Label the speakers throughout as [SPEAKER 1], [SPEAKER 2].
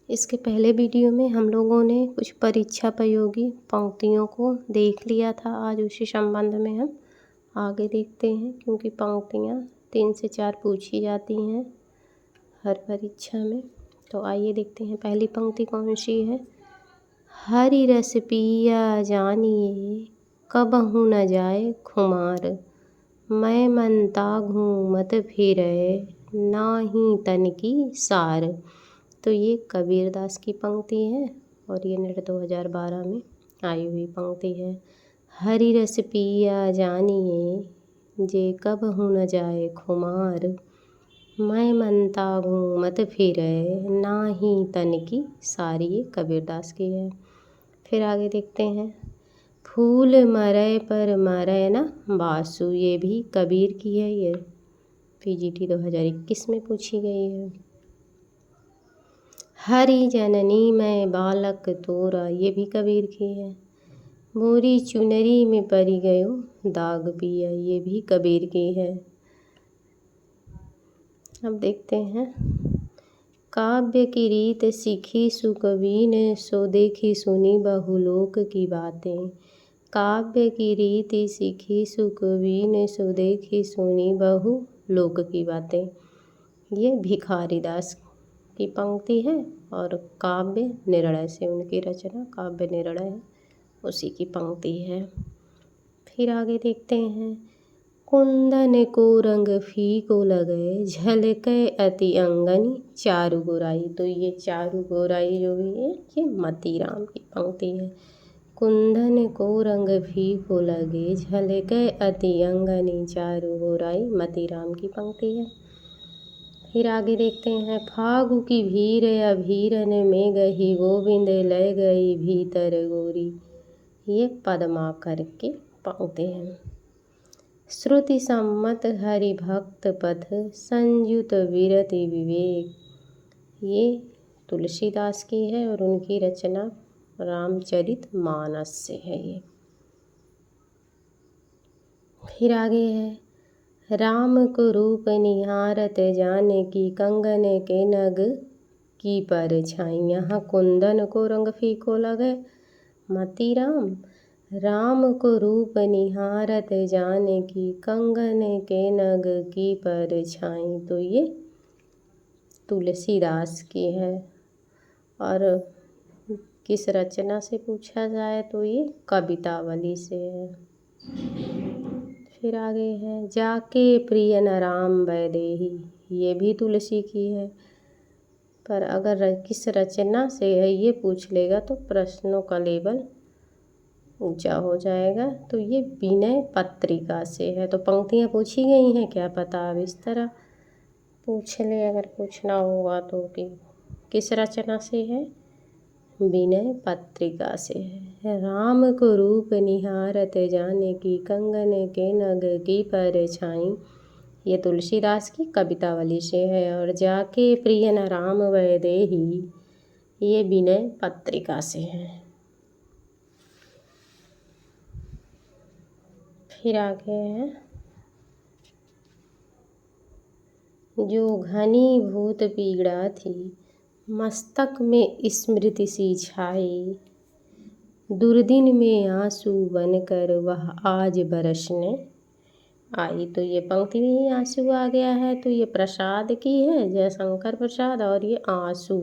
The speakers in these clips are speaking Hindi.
[SPEAKER 1] इसके पहले वीडियो में हम लोगों ने कुछ परीक्षापयोगी पंक्तियों को देख लिया था। आज उसी संबंध में हम आगे देखते हैं, क्योंकि पंक्तियाँ 3 से 4 पूछी जाती हैं हर परीक्षा में। तो आइए देखते हैं पहली पंक्ति कौन सी है। हरि रस पिया जानिए कबहु न जाए खुमार, मैं मनता घूमत फिरे नाही तन की सार। तो ये कबीरदास की पंक्ति है और ये नेट 2012 में आई हुई पंक्ति है। हरि रस पिया जानिए जे कबहु न जाए खुमार, मैं मनता घूमत फिरे नाही तन की सार। ये कबीरदास की है। फिर आगे देखते हैं। फूल मरै पर मरै न बासु, ये भी कबीर की है। ये पीजीटी 2021 में पूछी गई है। हरि जननी मैं बालक तोरा, ये भी कबीर की है। मोरी चुनरी में परी गयो दाग पिया, ये भी कबीर की है। अब देखते हैं। काव्य की रीत सीखी सुकवीन, सो देखी सुनी बहुलोक की बातें। काव्य की रीति सीखी सुकवीन, सो देखी सुनी बहुलोक की बातें। ये भिखारीदास की पंक्ति है और काव्य निर्णय से उनकी रचना काव्य निर्णय है, उसी की पंक्ति है। फिर आगे देखते हैं। कुंदन को रंग फीको लगे, झलके अति अंगनी चारु गोराई। तो ये चारु गोराई जो भी है ये मतीराम की पंक्ति है। कुंदन को रंग फीको लगे, झलके अति अंगनी चारु गोराई, मतीराम की पंक्ति है। फिर आगे देखते हैं। फागु की भीर अभीरन में गही गोविंद लय गई भीतर गोरी, ये पद्माकर की पंक्ति है। श्रुति सम्मत हरि भक्त पथ, संयुत विरति विवेक, ये तुलसीदास की है और उनकी रचना रामचरितमानस से है। ये फिर आगे है। राम को रूप निहारत जानकी, कंगन के नग की परछाई। यहाँ कुंदन को रंग फीको लगे, मतीराम। राम को रूप निहारत जानकी, कंगन के नग की परछाई, तो ये तुलसीदास की है। और किस रचना से पूछा जाए तो ये कवितावली से है। फिर आगे है। जाके प्रिय न राम वैदेही, ये भी तुलसी की है। पर अगर किस रचना से है ये पूछ लेगा तो प्रश्नों का लेवल ऊंचा हो जाएगा। तो ये विनय पत्रिका से है। तो पंक्तियाँ पूछी गई हैं, क्या पता अब इस तरह पूछ ले अगर पूछना होगा तो कि किस रचना से है। विनय पत्रिका से है। राम को रूप निहारत जानकी, कंगन के नग की परछाई, ये तुलसीदास की कवितावली से है। और जाके प्रिय न राम वैदेही, ये विनय पत्रिका से है। फिर आगे है। जो घनीभूत पीड़ा थी मस्तक में स्मृति सी छाई, दुर्दिन में आंसू बनकर वह आज बरसने आई। तो ये पंक्ति में ही आंसू आ गया है। तो ये प्रसाद की है, जयशंकर प्रसाद, और ये आंसू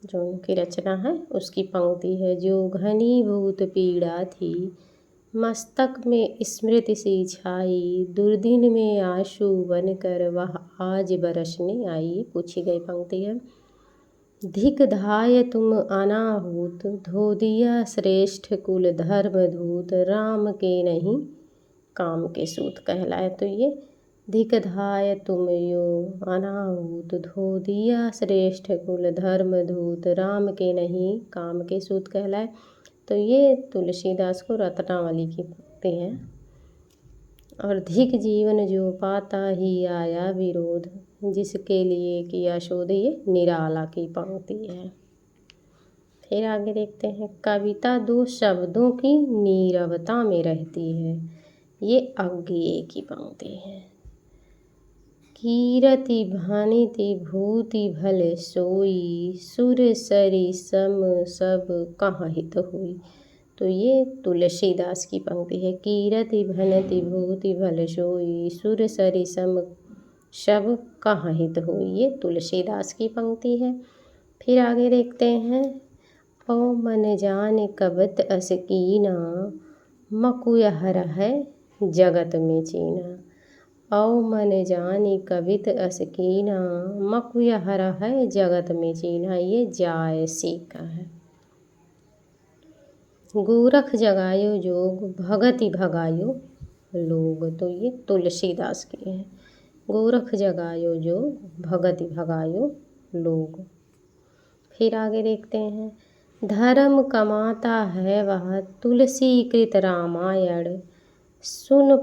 [SPEAKER 1] जो उनकी रचना है उसकी पंक्ति है। जो घनीभूत पीड़ा थी मस्तक में स्मृति सी छाई, दुर्दिन में आंसू बनकर वह आज बरसने आई, पूछी गई पंक्ति है। धिक धाय तुम अनाहूत, धो दिया श्रेष्ठ कुल धर्मधूत, राम के नहीं काम के सूत कहलाए। तो ये धिक धाय तुम यो अनाहूत, धो दिया श्रेष्ठ कुल धर्मधूत, राम के नहीं काम के सूत कहलाए। तो ये तुलसीदास को रत्नावली की पंक्ति है। और धिक जीवन जो पाता ही आया विरोध, जिसके लिए किया शोध, ये निराला की पंक्ति है। फिर आगे देखते हैं। कविता 2 शब्दों की नीरवता में रहती है, ये अज्ञेय की पंक्ति है। कीरति भानिति भूति भल सोई, सुर सरि सम सब कहाँ हित होई। तो ये तुलसीदास की पंक्ति है। कीरति भनति भूति भल सोई, सुर सरि सम सब कहाँ हित होई। ये तुलसीदास की पंक्ति है। फिर आगे देखते हैं। ओ मन जान कबत अस कीना, मकुय हर है जगत में चीना। औ मन जानी कवित अस कीना, मकुय हर है जगत में चीना। ये जायसी का है। गोरख जगायो जोग, भगति भगायो लोग। तो ये तुलसीदास की है। गोरख जगायो जोग, भगति भगायो लोग। फिर आगे देखते हैं। धर्म कमाता है वह तुलसी कृत रामायण, सुन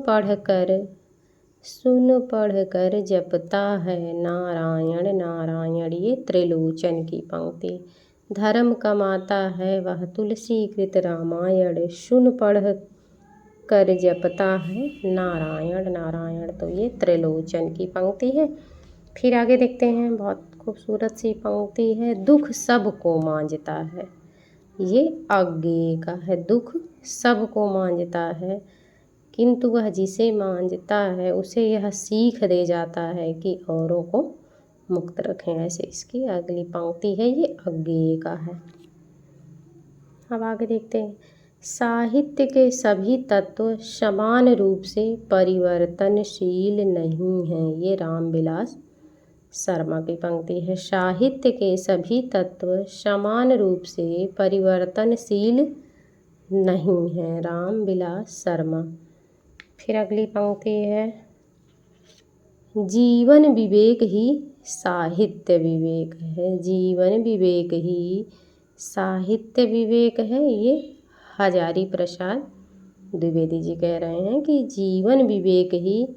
[SPEAKER 1] पढ़ कर जपता है नारायण नारायण। ये त्रिलोचन की पंक्ति। धर्म कमाता है वह तुलसी कृत रामायण, सुन पढ़ कर जपता है नारायण नारायण। तो ये त्रिलोचन की पंक्ति है। फिर आगे देखते हैं। बहुत खूबसूरत सी पंक्ति है। दुख सबको मांझता है। ये अज्ञेय का है। दुख सबको मांझता है, किंतु वह जिसे मांझता है उसे यह सीख दे जाता है कि औरों को मुक्त रखें। ऐसे इसकी अगली पंक्ति है। ये अज्ञेय का है। अब आगे देखते हैं। साहित्य के सभी तत्व समान रूप से परिवर्तनशील नहीं हैं। ये रामविलास शर्मा की पंक्ति है। साहित्य के सभी तत्व समान रूप से परिवर्तनशील नहीं हैं। रामविलास शर्मा। फिर अगली पंक्ति है। जीवन विवेक ही साहित्य विवेक है। जीवन विवेक ही साहित्य विवेक है। ये हजारी प्रसाद द्विवेदी जी कह रहे हैं कि जीवन विवेक ही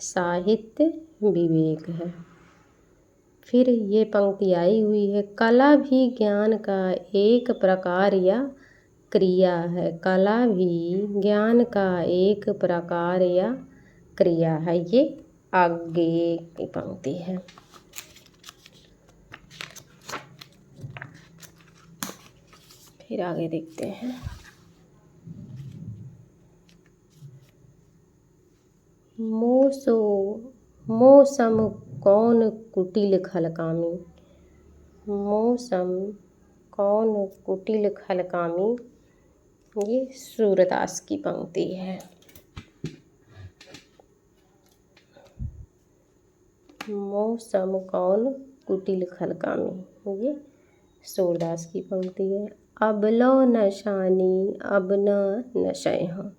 [SPEAKER 1] साहित्य विवेक है। फिर ये पंक्ति आई हुई है। कला भी ज्ञान का एक प्रकार या क्रिया है। कला भी ज्ञान का एक प्रकार या क्रिया है। ये अज्ञेय की पंक्ति है। फिर आगे देखते हैं। मौसम कौन कुटिल खलकामी। मौसम कौन कुटिल खलकामी। ये सूरदास की पंक्ति है। मौसम कौन कुटिल खलकामी। ये सूरदास की पंक्ति है। अब लो नशानी अब न नशय हो।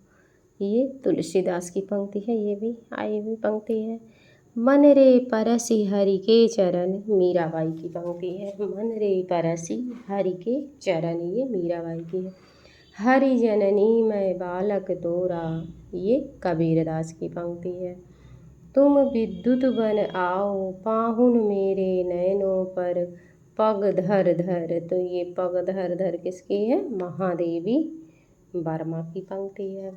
[SPEAKER 1] ये तुलसीदास की पंक्ति है। ये भी आई हुई पंक्ति है। मन रे परसी हरि के चरण। मीराबाई की पंक्ति है। मन रे परसी हरि के चरण। ये मीराबाई की है। हरि जननी मैं बालक तोरा। ये कबीरदास की पंक्ति है। तुम विद्युत बन आओ पाहुन मेरे नयनों पर, पग धर धर। तो ये पग धर धर किसकी है। महादेवी वर्मा की पंक्ति है।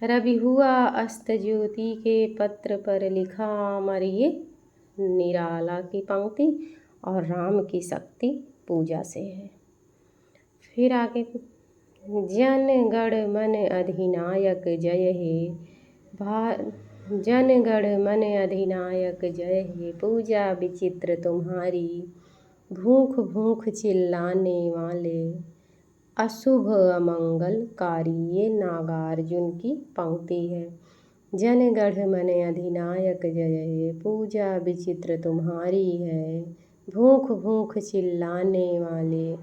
[SPEAKER 1] रवि हुआ अस्त ज्योति के पत्र पर लिखा अमर। ये निराला की पंक्ति और राम की शक्ति पूजा से है। फिर आगे। जन गण मन अधिनायक जय हे। जन गण मन अधिनायक जय हे, पूजा विचित्र तुम्हारी, भूख भूख चिल्लाने वाले, अशुभ अमंगलकारी। ये नागार्जुन की पंक्ति है। जन गढ़ मन अधिनायक जय हे, पूजा विचित्र तुम्हारी है, भूख भूख चिल्लाने वाले,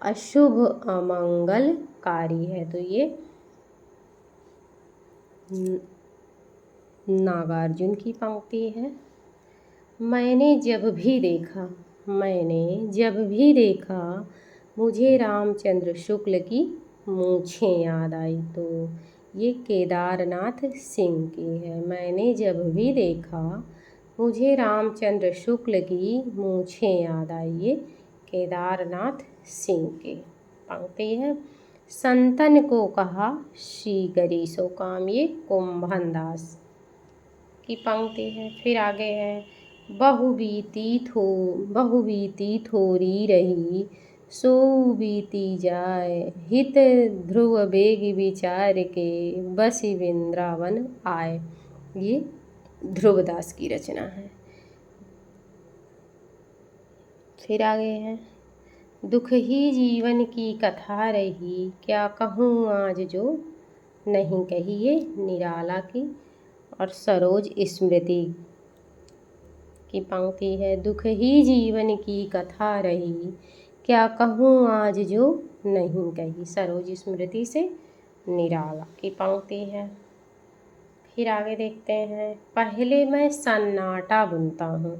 [SPEAKER 1] अशुभ अमंगलकारी है। तो ये नागार्जुन की पंक्ति है। मैंने जब भी देखा मुझे रामचंद्र शुक्ल की मूँछें याद आई। तो ये केदारनाथ सिंह की है। मैंने जब भी देखा मुझे रामचंद्र शुक्ल की मूँछें याद आई। ये केदारनाथ सिंह की पंक्ति है। संतन को कहा शीघ्री सो काम। ये कुंभनदास की पंक्ति है। फिर आगे है। बहु बीती थोरी रही, सो बीती जाए, हित ध्रुव बेग विचार के, बसी वृंदावन आए। ये ध्रुवदास की रचना है। फिर आगे है, दुख ही जीवन की कथा रही, क्या कहूँ आज जो नहीं कही। ये निराला की और सरोज स्मृति की पंक्ति है। दुख ही जीवन की कथा रही, क्या कहूँ आज जो नहीं कही। सरोज स्मृति से निराला की पंक्ति है। फिर आगे देखते हैं, पहले मैं सन्नाटा बुनता हूँ।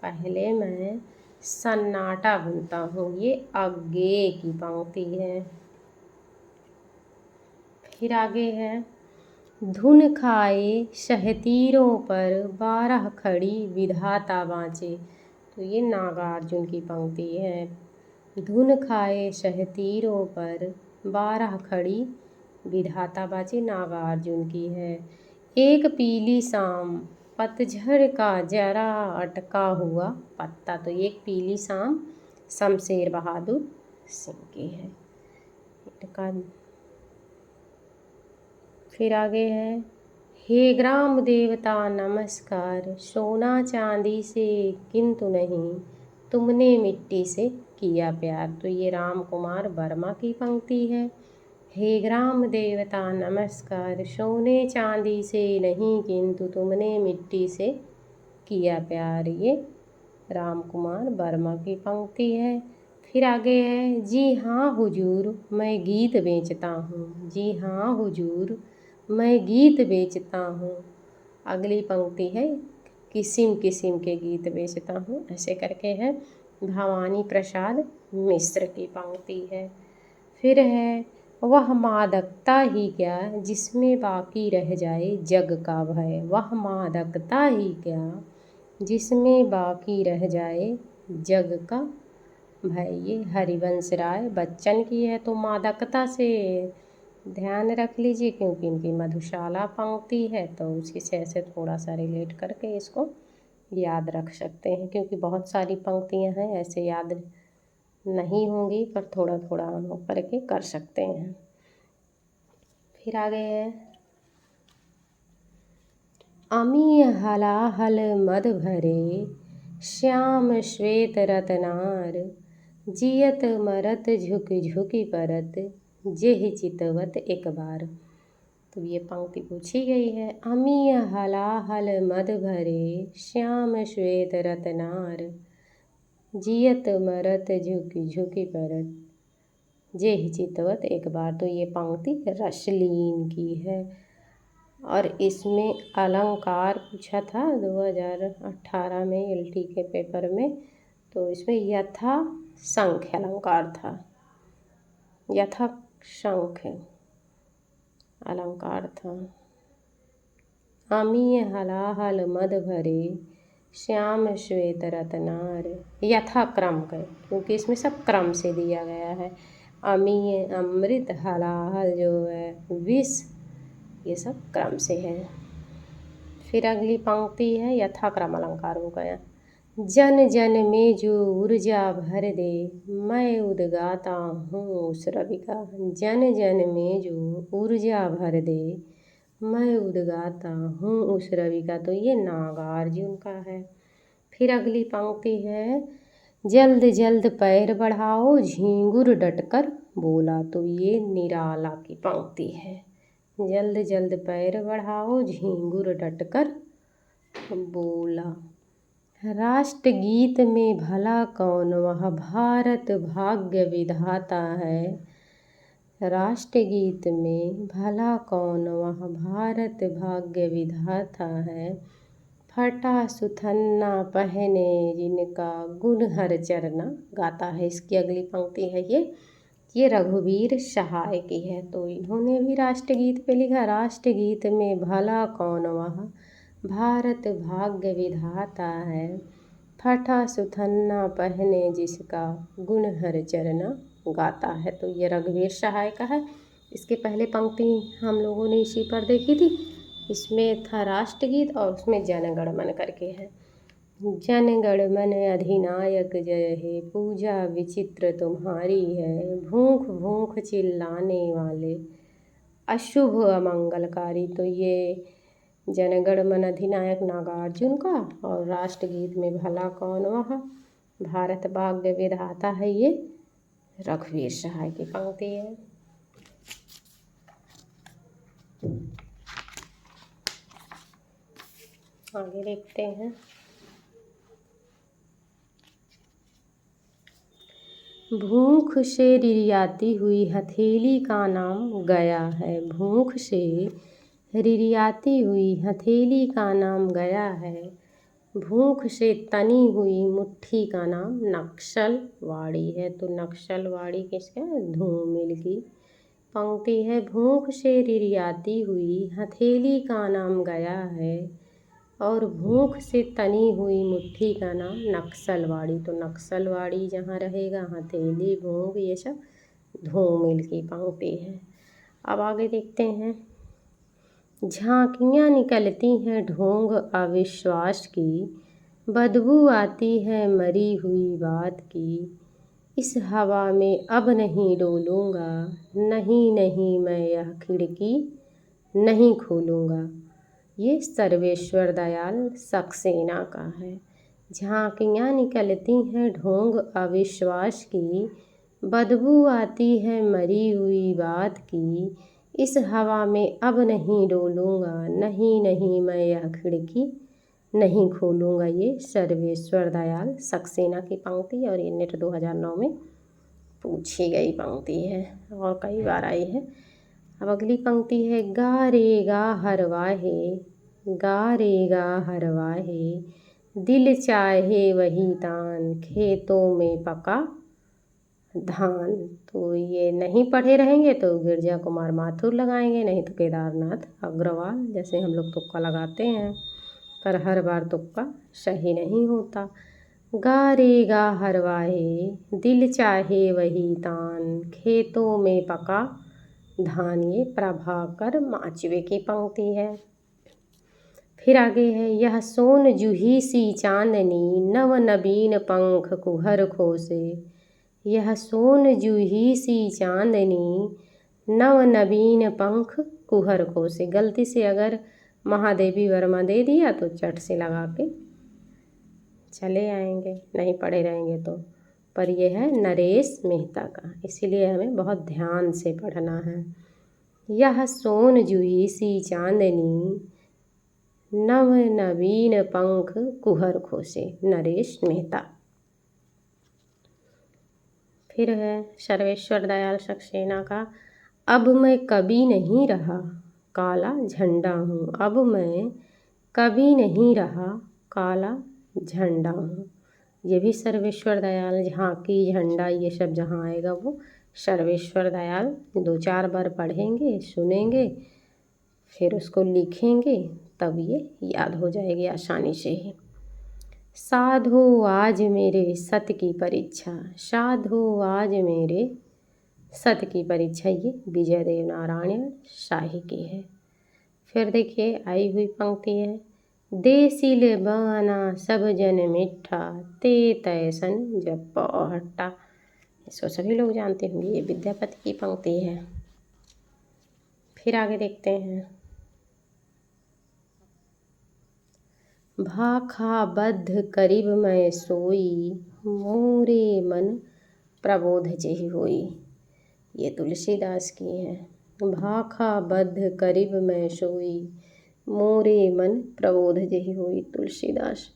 [SPEAKER 1] पहले मैं सन्नाटा बुनता हूँ, ये अज्ञेय की पंक्ति है। फिर आगे है, धुन खाए शहतीरों पर, 12 खड़ी विधाता बाँचे। तो ये नागार्जुन की पंक्ति है। धुन खाए शहतीरों पर, 12 खड़ी विधाता बाँचे, नागार्जुन की है। एक पीली शाम, पतझड़ का जरा अटका हुआ पत्ता। तो एक पीली शाम शमशेर बहादुर सिंह की है। फिर आगे है, हे ग्राम देवता नमस्कार, सोना चांदी से किंतु नहीं, तुमने मिट्टी से किया प्यार। तो ये राम कुमार वर्मा की पंक्ति है। हे ग्राम देवता नमस्कार, सोने चांदी से नहीं किंतु तुमने मिट्टी से किया प्यार। ये राम कुमार वर्मा की पंक्ति है। फिर आगे है, जी हाँ हुजूर मैं गीत बेचता हूँ। जी हाँ हुजूर मैं गीत बेचता हूँ। अगली पंक्ति है, किस्म किस्म के गीत बेचता हूँ, ऐसे करके है। भवानी प्रसाद मिश्र की पंक्ति है। फिर है, वह मादकता ही क्या जिसमें बाकी रह जाए जग का भय। वह मादकता ही क्या जिसमें बाकी रह जाए जग का भय। ये हरिवंश राय बच्चन की है। तो मादकता से ध्यान रख लीजिए, क्योंकि इनकी मधुशाला पंक्ति है, तो उसकी से थोड़ा सा रिलेट करके इसको याद रख सकते हैं, क्योंकि बहुत सारी पंक्तियां हैं, ऐसे याद नहीं होंगी, पर थोड़ा थोड़ा करके कर सकते हैं। फिर आगे है, अमी हलाहल मद भरे, श्याम श्वेत रतनार, जियत मरत झुक झुकी परत, जेहि चितवत एक बार। तो ये पंक्ति पूछी गई है। अमी हलाहल मद भरे, श्याम श्वेत रतनार, जियत मरत झुकी झुकी परत, जेहि चितवत एक बार। तो ये पंक्ति रसलीन की है। और इसमें अलंकार पूछा था 2018 में LT के पेपर में, तो इसमें यथा संख्य अलंकार था, यथा संख्य अलंकार था। अमी हलाहल मद भरे, श्याम श्वेत रतनार, यथा क्रम का, क्योंकि इसमें सब क्रम से दिया गया है। अमी अमृत, हलाहल जो है विष, ये सब क्रम से है। फिर अगली पंक्ति है, यथाक्रम अलंकार हो गया। जन जन में जो ऊर्जा भर दे, मैं उद्गाता हूँ उस रवि का। जन जन में जो ऊर्जा भर दे, मैं उद्गाता हूँ उस रवि का। तो ये नागार्जुन का है। फिर अगली पंक्ति है, जल्द जल्द पैर बढ़ाओ, झींगुर डटकर बोला। तो ये निराला की पंक्ति है। जल्द जल्द पैर बढ़ाओ, झींगुर डटकर बोला। राष्ट्रगीत में भला कौन वह भारत भाग्य विधाता है। राष्ट्रगीत में भला कौन वह भारत भाग्य विधाता है। फटा सुथन्ना पहने जिनका गुण हर चरना गाता है। इसकी अगली पंक्ति है ये रघुवीर सहाय की है। तो इन्होंने भी राष्ट्रगीत पे लिखा, राष्ट्रगीत में भला कौन वह भारत भाग्य विधाता है। फटा सुथन्ना पहने जिसका गुण हर चरना गाता है। तो ये रघुवीर सहाय का है। इसके पहले पंक्ति हम लोगों ने इसी पर देखी थी। इसमें था राष्ट्रगीत और उसमें जनगण मन करके है। जनगण मन अधिनायक जय हे, पूजा विचित्र तुम्हारी है। भूख भूख चिल्लाने वाले अशुभ अमंगलकारी। तो ये जनगण मन अधिनायक नागार्जुन का, और राष्ट्रगीत में भला कौन वह, भारत भाग्य विधाता है, ये रघुवीर सहाय की पंक्ति है। आगे देखते हैं। भूख से रिरियाती हुई हथेली का नाम गया है। भूख से रिरियाती हुई हथेली का नाम गया है। भूख से तनी हुई मुट्ठी का नाम नक्सलवाड़ी है। तो नक्सलवाड़ी किसका है? धूमिल की पंक्ति है। भूख से रिरियाती हुई हथेली का नाम गया है, और भूख से तनी हुई मुट्ठी का नाम नक्सलवाड़ी। तो नक्सलवाड़ी जहाँ रहेगा, हथेली, भूख, ये सब धूमिल की पंक्ति है। अब आगे देखते हैं। झांकियाँ निकलती हैं ढोंग अविश्वास की, बदबू आती है मरी हुई बात की। इस हवा में अब नहीं डोलूँगा, नहीं नहीं मैं यह खिड़की नहीं खोलूँगा। ये सर्वेश्वर दयाल सक्सेना का है। झांकियाँ निकलती हैं ढोंग अविश्वास की, बदबू आती है मरी हुई बात की। इस हवा में अब नहीं डोलूँगा, नहीं नहीं मैं यह खिड़की नहीं खोलूँगा। ये सर्वेश्वर दयाल सक्सेना की पंक्ति, और ये नेट 2009 में पूछी गई पंक्ति है और कई बार आई है। अब अगली पंक्ति है। गा रे गा हरवाहे, गा रे गा हरवाहे, दिल चाहे वही तान, खेतों में पका धान। तो ये नहीं पढ़े रहेंगे तो गिरजा कुमार माथुर लगाएंगे, नहीं तो केदारनाथ अग्रवाल, जैसे हम लोग तुक्का लगाते हैं, पर हर बार तुक्का सही नहीं होता। गा रे गा हरवाहे, दिल चाहे वही तान, खेतों में पका धान। ये प्रभाकर माचवे की पंक्ति है। फिर आगे है। यह सोन जूही सी चांदनी, नव नवीन पंख कुहर खोसे। यह सोन जूही सी चांदनी, नव नवीन पंख कुहर खोसे। गलती से अगर महादेवी वर्मा दे दिया तो चट से लगा के चले आएंगे, नहीं पढ़े रहेंगे तो। पर यह है नरेश मेहता का, इसीलिए हमें बहुत ध्यान से पढ़ना है। यह सोन जूही सी चांदनी, नव नवीन पंख कुहर खोसे, नरेश मेहता। फिर है सर्वेश्वर दयाल सक्सेना का। अब मैं कभी नहीं रहा काला झंडा हूँ, अब मैं कभी नहीं रहा काला झंडा हूँ। ये भी सर्वेश्वर दयाल, झांकी, झंडा, ये सब जहाँ आएगा वो सर्वेश्वर दयाल। 2-4 बार पढ़ेंगे, सुनेंगे, फिर उसको लिखेंगे, तब ये याद हो जाएगी आसानी से ही। साधो आज मेरे सत की परीक्षा, साधो आज मेरे सत की परीक्षा। ये विजय देव नारायण शाही की है। फिर देखिए आई हुई पंक्ति है। देसिल बाना सब जन मिठा, ते तैसन जप हट्टा। इसको सभी लोग जानते होंगे, ये विद्यापति की पंक्ति है। फिर आगे देखते हैं। भाखा बद्ध करीब मैं सोई, मोरे मन प्रबोध जेहि होई। ये तुलसीदास की है। भाखा बद्ध करीब मैं सोई, मोरे मन प्रबोध जेहि होई, तुलसीदास।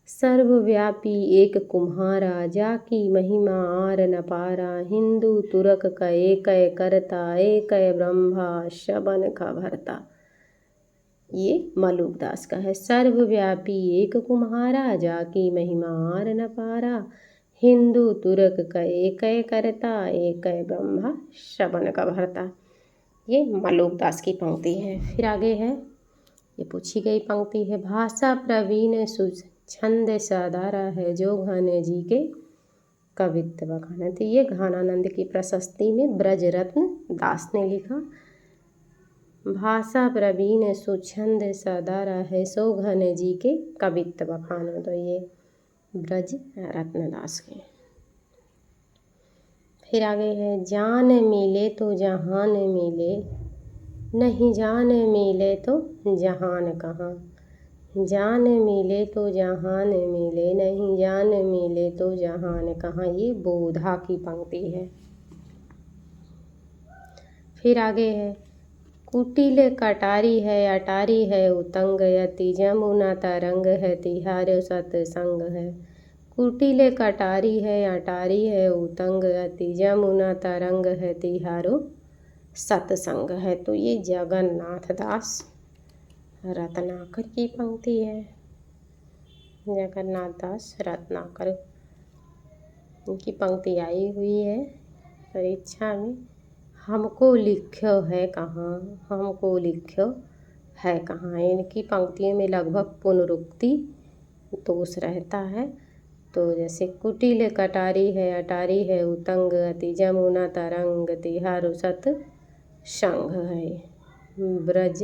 [SPEAKER 1] सर्वव्यापी एक कुम्हारा, जाकी महिमा आर न पारा। हिंदू तुरक का एकय करता, एकय ब्रह्मा शबन का भरता। ये मलुकदास का है। सर्वव्यापी एक कुम्हारा, जाकी महिमा आर न पारा। हिंदू तुरक का एकय करता, एकय ब्रह्मा शबन का भरता। ये मलुकदास की पंक्ति है। फिर आगे है, ये पूछी गई पंक्ति है। भाषा प्रवीण छंद साधारा है, जो घन जी के कवित्व बखान। तो ये घानानंद की प्रशस्ति में ब्रजरत्न दास ने लिखा। भाषा प्रवीण सुछंद सदा रहे सो घन जी के कवित्व बखानो। तो ये ब्रज रत्नदास के। फिर आगे है, जान मिले तो जहान मिले, नहीं जान मिले तो जहान कहाँ। जान मिले तो जहान मिले, नहीं जान मिले तो जहान कहाँ। ये बोधा की पंक्ति है। फिर आगे है, कुटिल कटारी है अटारी है उतंग, यति जमुना तरंग है तिहारो सतसंग है। कुटिल कटारी है अटारी है उतंग, यति जमुना तरंग है तिहारो सतसंग है। तो ये जगन्नाथ दास रत्नाकर की पंक्ति है। जगन्नाथ दास रत्नाकर इनकी पंक्ति आई हुई है परीक्षा में। हमको लिख्यो है कहाँ, हमको लिख्यो है कहाँ। इनकी पंक्तियों में लगभग पुनरुक्ति दोष रहता है। तो जैसे कुटिल कटारी है अटारी है उतंग, अति जमुना तरंग तिहारो सत संग है। ब्रज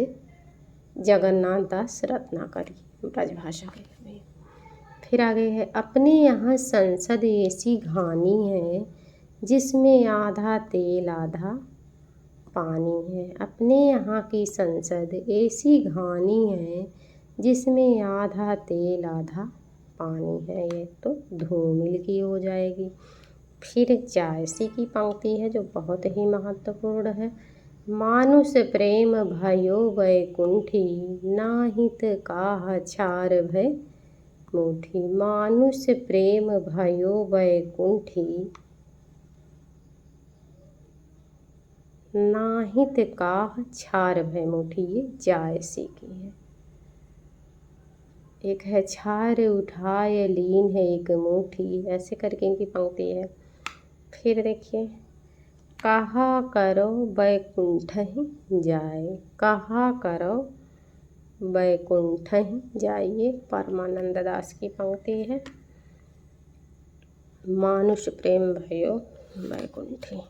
[SPEAKER 1] जगन्नाथ दास रत्नाकर ब्रजभाषा के कवि। फिर आगे है, अपने यहाँ संसद ऐसी घानी है, जिसमें आधा तेल आधा पानी है। अपने यहाँ की संसद ऐसी घानी है, जिसमें आधा तेल आधा पानी है। ये तो धूमिल की हो जाएगी। फिर जायसी की पंक्ति है जो बहुत ही महत्वपूर्ण है। मानुष प्रेम भयो वैकुंठी, नाहित काह छार भय मुठी। मानुष प्रेम भयो वैकुंठी, नाहित काह छार भय मुठी। ये जायसी की है। एक है, छार उठाए लीन है एक मुठी, ऐसे करके इनकी पंक्ति है। फिर देखिए, कहा करो बैकुंठहि जाए, कहा करो बैकुंठहि जाए। ये परमानंद दास की पंक्ति है। मानुष प्रेम भयो बैकुंठी।